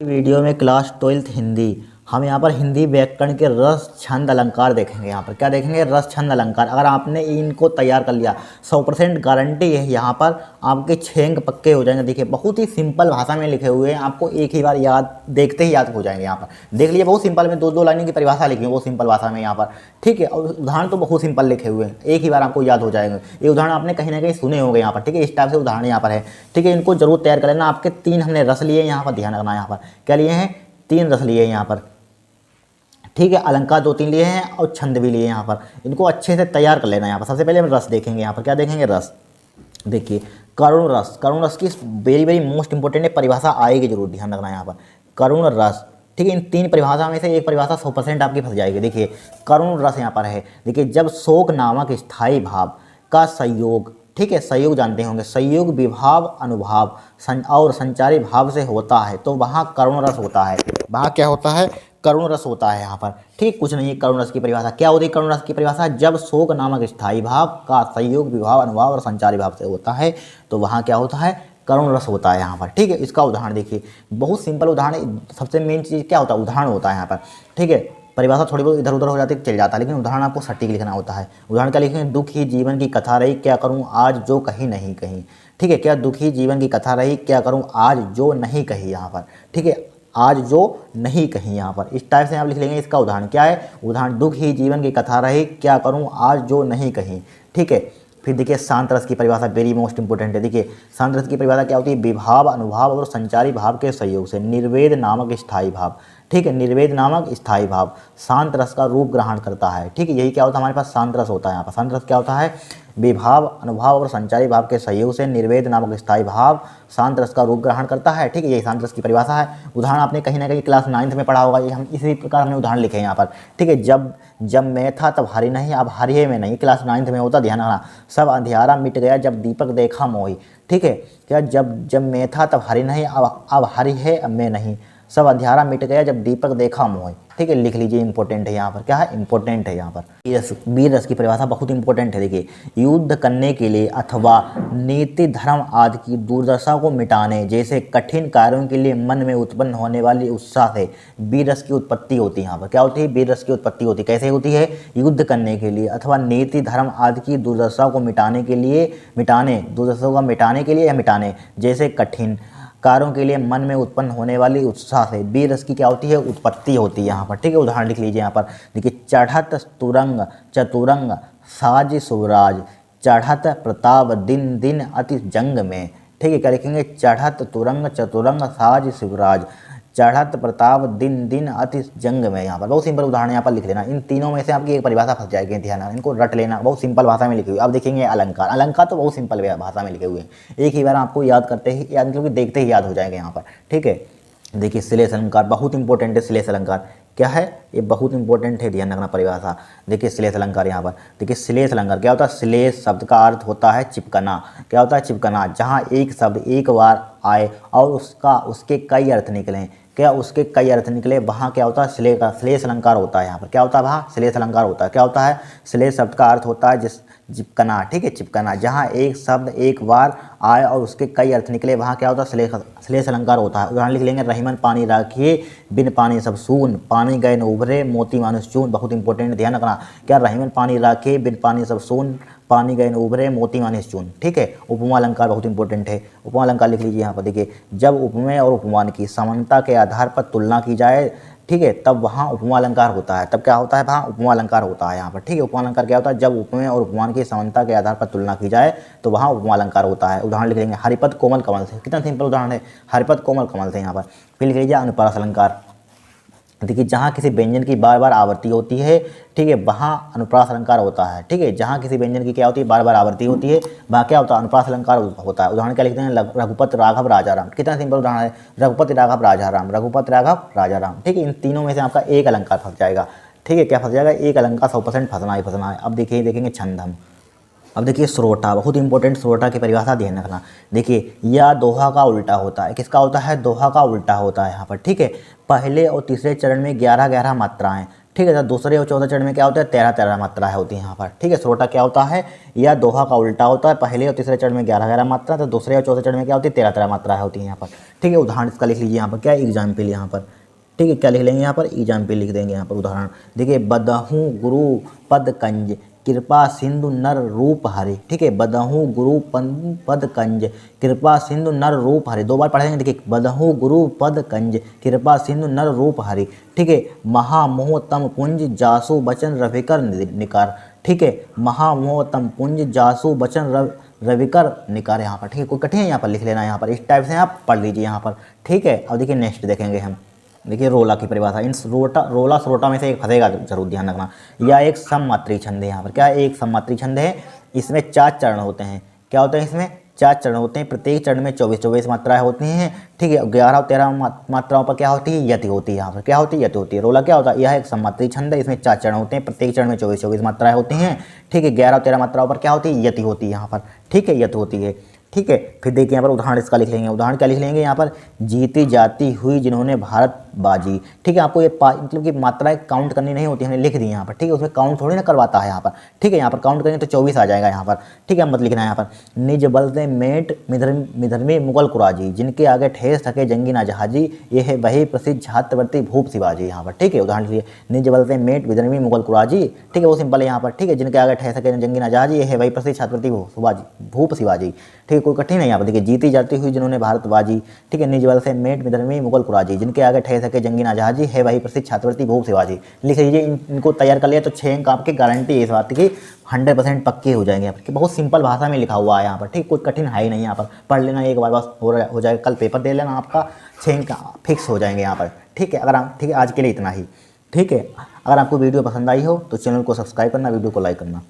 Video में class 12th Hindi हम यहाँ पर हिंदी व्याकरण के रस छंद अलंकार देखेंगे। यहाँ पर क्या देखेंगे? रस छंद अलंकार। अगर आपने इनको तैयार कर लिया 100% गारंटी है यहाँ पर आपके 6 अंक पक्के हो जाएंगे। देखिए बहुत ही सिंपल भाषा में लिखे हुए हैं, आपको एक ही बार याद देखते ही याद हो जाएंगे। यहाँ पर देख लिए बहुत सिंपल में दो लाइन की परिभाषा लिखी है वो सिंपल भाषा में यहाँ पर, ठीक है। और उदाहरण तो बहुत सिंपल लिखे हुए हैं, एक ही बार आपको याद हो जाएंगे। ये उदाहरण आपने कहीं ना कहीं सुने होंगे यहाँ पर, ठीक है। इस टाइप से उदाहरण यहाँ पर है, ठीक है। इनको जरूर तैयार कर लेना। आपके 3 हमने रस लिए यहाँ पर, ध्यान रखना। यहाँ पर क्या लिए हैं? 3 रस लिए यहाँ पर, ठीक है। अलंकार 2-3 लिए हैं और छंद भी लिए यहाँ पर। इनको अच्छे से तैयार कर लेना। यहाँ पर सबसे पहले हम रस देखेंगे। यहाँ पर क्या देखेंगे? रस। देखिए करुण रस, करुण रस की वेरी मोस्ट इंपॉर्टेंट है, परिभाषा आएगी जरूर, ध्यान रखना यहाँ पर। करुण रस, ठीक है। इन 3 परिभाषा में से एक परिभाषा 100% आपकी फंस जाएगी। देखिए करुण रस यहाँ पर है। देखिए जब शोक नामक स्थायी भाव का संयोग, ठीक है, संयोग जानते होंगे, संयोग विभाव अनुभाव और संचारी भाव से होता है तो वहाँ करुण रस होता है। वहाँ क्या होता है? करुण रस होता है यहाँ पर, ठीक। कुछ नहीं है। करुण रस की परिभाषा क्या होती है? करुण रस की परिभाषा जब शोक नामक स्थायी भाव का संयोग विभाव अनुभाव और संचारी भाव से होता है तो वहाँ क्या होता है? करुण रस होता है यहाँ पर, ठीक है। इसका उदाहरण देखिए, बहुत सिंपल उदाहरण। सबसे मेन चीज़ क्या होता है? उदाहरण होता है यहाँ पर, ठीक है। परिभाषा थोड़ी बहुत इधर उधर हो जाती है, चल जाता है, लेकिन उदाहरण आपको सटीक लिखना होता है। उदाहरण क्या लिखेंगे? दुख ही जीवन की कथा रही, क्या करूं आज जो कहीं नहीं कहीं, ठीक है। क्या दुख ही जीवन की कथा रही, क्या करूं आज जो नहीं कही, यहाँ पर, ठीक है। आज जो नहीं कहीं, यहाँ पर इस टाइप से आप लिख लेंगे। इसका उदाहरण क्या है? उदाहरण दुख ही जीवन की कथा रही, क्या करूं आज जो नहीं कहीं, ठीक है। फिर देखिए शांत रस की परिभाषा वेरी मोस्ट इंपोर्टेंट है। देखिए शांत रस की परिभाषा क्या होती है? विभाव अनुभाव और संचारी भाव के सहयोग से निर्वेद नामक स्थायी भाव, ठीक है। निर्वेद नामक स्थायी भाव शांत रस का रूप ग्रहण करता है, ठीक है। यही क्या होता है? हमारे पास शांत रस होता है। यहाँ पर शांत रस क्या होता है? विभाव अनुभाव और संचारी भाव के सहयोग से निर्वेद नामक स्थायी भाव शांत रस का रूप ग्रहण करता है, ठीक है। यही शांत रस की परिभाषा है। उदाहरण आपने कहीं ना कहीं क्लास 9th में पढ़ा होगा। ये हम इसी प्रकार हमने उदाहरण लिखे हैं यहाँ पर, ठीक है। जब मैं था तब हरि नहीं, अब हरि है मैं नहीं, क्लास 9th में होता, ध्यान रखना। सब अंधियारा मिट गया जब दीपक देखा मोही, ठीक है। क्या जब मैं था तब हरि नहीं, अब हरि है अब मैं नहीं, सब अंधियारा मिट गया जब दीपक देखा मोह, ठीक है। लिख लीजिए, इंपॉर्टेंट है यहाँ पर। क्या है? इंपॉर्टेंट है यहाँ पर। वीर रस की परिभाषा बहुत इंपॉर्टेंट है। देखिए युद्ध करने के लिए अथवा नीति धर्म आदि की दुर्दशा को मिटाने जैसे कठिन कार्यों के लिए मन में उत्पन्न होने वाली उत्साह से वीर रस की उत्पत्ति होती है। यहाँ पर क्या होती है? वीर रस की उत्पत्ति होती है। कैसे होती है? युद्ध करने के लिए अथवा नीति धर्म आदि की दुर्दशा को मिटाने के लिए, दुर्दशा को मिटाने के लिए या मिटाने जैसे कठिन कार्यों के लिए मन में उत्पन्न होने वाली उत्साह से वीर रस की क्या होती है? उत्पत्ति होती है यहाँ पर, ठीक है। उदाहरण लिख लीजिए यहाँ पर। देखिए चढ़त तुरंग चतुरंग साज सुवराज, चढ़त प्रताप दिन दिन अति जंग में, ठीक है। क्या लिखेंगे? चढ़त तुरंग चतुरंग साज शिवराज, चढ़त प्रताप दिन दिन अति जंग में। यहाँ पर बहुत सिंपल उदाहरण यहाँ पर लिख लेना। इन तीनों में से आपकी एक परिभाषा फंस जाएगी, ध्यान रखना। इनको रट लेना, बहुत सिंपल भाषा में लिखी हुई। अब देखेंगे अलंकार। अलंकार तो बहुत सिंपल भाषा में लिखे हुए हैं, एक ही बार आपको याद करते ही याद, क्योंकि देखते ही याद हो जाएंगे यहाँ पर, ठीक है। देखिए श्लेष अलंकार बहुत इंपॉर्टेंट है। श्लेष अलंकार क्या है? ये बहुत इंपॉर्टेंट है, ध्यान रखना परिभाषा। देखिए श्लेष अलंकार यहाँ पर, देखिए श्लेष अलंकार क्या होता है? श्लेष शब्द का अर्थ होता है चिपकना। क्या होता है? चिपकना। जहाँ एक शब्द एक बार आए और उसके कई अर्थ निकलें, क्या उसके कई अर्थ निकले, वहाँ क्या होता है? श्लेष अलंकार होता है। यहाँ पर क्या होता है? वहाँ श्लेष अलंकार होता है। क्या होता है? श्लेष शब्द का अर्थ होता है चिपकना, ठीक है, चिपकना। जहाँ एक शब्द एक बार आए और उसके कई अर्थ निकले, वहाँ क्या होता है? श्लेष अलंकार होता है। उदाहरण लिख लेंगे। रहीमन पानी राखिए बिन पानी सब सून, पानी गए न उभरे मोती मानुष चून। बहुत इंपॉर्टेंट, ध्यान रखना। क्या? रहीमन पानी राखिए बिन पानी सब सून, पानी गए न उभरे मोती मानुष चून, ठीक है। उपमा अलंकार बहुत इंपॉर्टेंट है। उपमा अलंकार लिख लीजिए यहाँ पर। देखिए जब उपमेय और उपमान की समानता के आधार पर तुलना की जाए, ठीक है, तब वहाँ उपमा अलंकार होता है। तब क्या होता है? वहाँ उपमा अलंकार होता है यहाँ पर, ठीक है। उपमा अलंकार क्या होता है? जब उपमेय और उपमान की समानता के आधार पर तुलना की जाए तो वहाँ उपमा अलंकार होता है। उदाहरण लिख लेंगे। हरिपद कोमल कमल से, कितना सिंपल उदाहरण है, हरिपद कोमल कमल से यहाँ पर। फिर लिख लीजिए अनुप्रास अलंकार। देखिए जहाँ किसी व्यंजन की बार बार आवृत्ति होती है, ठीक है, वहाँ अनुप्रास अलंकार होता है, ठीक है। जहाँ किसी व्यंजन की क्या होती है? बार बार आवृत्ति होती है, वहाँ क्या होता है? अनुप्रास अलंकार होता है। उदाहरण क्या लिखते हैं? रघुपति राघव राजा राम। कितना सिंपल उदाहरण है, रघुपति राघव राजा राम, रघुपति राघव राजा राम, ठीक है। इन तीनों में से आपका एक अलंकार फंस जाएगा, ठीक है। क्या फंस जाएगा? एक अलंकार 100% फंसना ही फंसना है। अब देखिए देखेंगे छंद हम। अब देखिए श्रोता, बहुत इंपॉर्टेंट, श्रोता की परिभाषा ध्यान रखना। देखिए यह दोहा का उल्टा होता है। किसका होता है? दोहा का उल्टा होता है यहाँ पर, ठीक है। पहले और तीसरे चरण में 11-11 मात्राएं, ठीक है। तो दूसरे और चौथे चरण में क्या होता है, 13-13 मात्राएं होती हैं यहाँ पर। ठीक है। श्रोता क्या होता है, या दोहा का उल्टा होता है। पहले और तीसरे चरण में 11-11 मात्रा, तो दूसरे और चौथे चरण में क्या होती है, 13-13 मात्राएं होती हैं यहाँ पर। ठीक है। उदाहरण इसका लिख लीजिए यहाँ पर, क्या एग्जाम्पल यहाँ पर। ठीक है। क्या लिख लेंगे यहाँ पर, एग्जाम्पल लिख देंगे यहाँ पर। उदाहरण देखिए, बदहूँ गुरु पद कंज कृपा सिंधु नर रूप हरे। ठीक है। बदहूँ गुरु पद कंज कृपा सिंधु नर रूप हरे, 2 बार पढ़ेंगे। देखिए, बदहूँ गुरु पद कंज कृपा सिंधु नर रूप हरे। ठीक है। महामोह तम पुंज जासु बचन रविकर निकार। ठीक है। महामोह तम पुंज जासु बचन रविकर निकार यहाँ पर। ठीक है। कोई कठिन है यहाँ पर लिख लेना, यहाँ पर इस टाइप से आप पढ़ लीजिए यहाँ पर। ठीक है। अब देखिए नेक्स्ट देखेंगे हम। देखिए रोला की परिभाषा, इन रोला स्रोटा में से एक फंसेगा, जरूर ध्यान रखना। यह एक सममात्री छंद है यहाँ पर। क्या है, एक सममात्री छंद है। इसमें 4 चरण होते हैं। क्या होते हैं इसमें, 4 चरण होते हैं। प्रत्येक चरण में 24-24 मात्राएं होती हैं। ठीक है। 11 और 13 मात्राओं पर क्या होती है, यति होती है। यहाँ पर क्या होती है, यति होती है। रोला क्या होता है, यह एक सममात्री छंद है। इसमें 4 चरण होते हैं। प्रत्येक चरण में 24-24 मात्राएं होती हैं। ठीक है। 11 और 13 मात्राओं पर क्या होती है, यति होती है यहाँ पर। ठीक है, यति होती है। ठीक है। फिर देखिए यहाँ पर उदाहरण इसका लिख लेंगे। उदाहरण क्या लिख लेंगे यहाँ पर, जीती जाती हुई जिन्होंने भारत बाजी। ठीक है। आपको ये मतलब कि मात्राएं काउंट करनी नहीं होती, हमने लिख दी यहाँ पर। ठीक है। उसमें काउंट थोड़ी ना करवाता है यहाँ पर। ठीक है। यहाँ पर काउंट करेंगे तो 24 आ जाएगा यहाँ पर। ठीक है। मत लिखना है यहाँ पर, निज बल से मेट मिधर्मी मुगल कुराजी, जिनके आगे ठेस सके जंगी ना जहाजी, ये है वही प्रसिद्ध छात्रवर्ती भूप शिवाजी यहाँ पर। ठीक है। उदाहरण लिखिए, निज बल से मेट विधर्मी मुगल कुराजी। ठीक है। वो सिंपल है यहाँ पर। ठीक है। जिनके आगे ठेस सके जंगी ना जहाजी, ये है वही प्रसिद्ध छात्रवर्ती भूप शिवाजी। ठीक है। कोई कठिन है यहाँ पर। देखिए, जीती जाती हुई जिन्होंने भारत बाजी। ठीक है। निज बल से मेट विधर्मी मुगल कुराजी, जिनके आगे ठहर सके जंगी ना जहाजी, है वही प्रसिद्ध छात्रवर्ती भूप शिवाजी। लिख लीजिए। इनको तैयार कर लिया तो 6 अंक आपकी गारंटी है इस बात की, 100% पक्के हो जाएंगे यहाँ पर। बहुत सिंपल भाषा में लिखा हुआ है यहाँ पर। ठीक, कोई कठिन है ही नहीं यहाँ पर। पढ़ लेना एक बार बस, हो जाएगा। कल पेपर दे लेना, आपका 6 अंक फिक्स हो जाएंगे यहाँ पर। ठीक है। अगर आप, ठीक है, आज के लिए इतना ही। ठीक है। अगर आपको वीडियो पसंद आई हो तो चैनल को सब्सक्राइब करना, वीडियो को लाइक करना।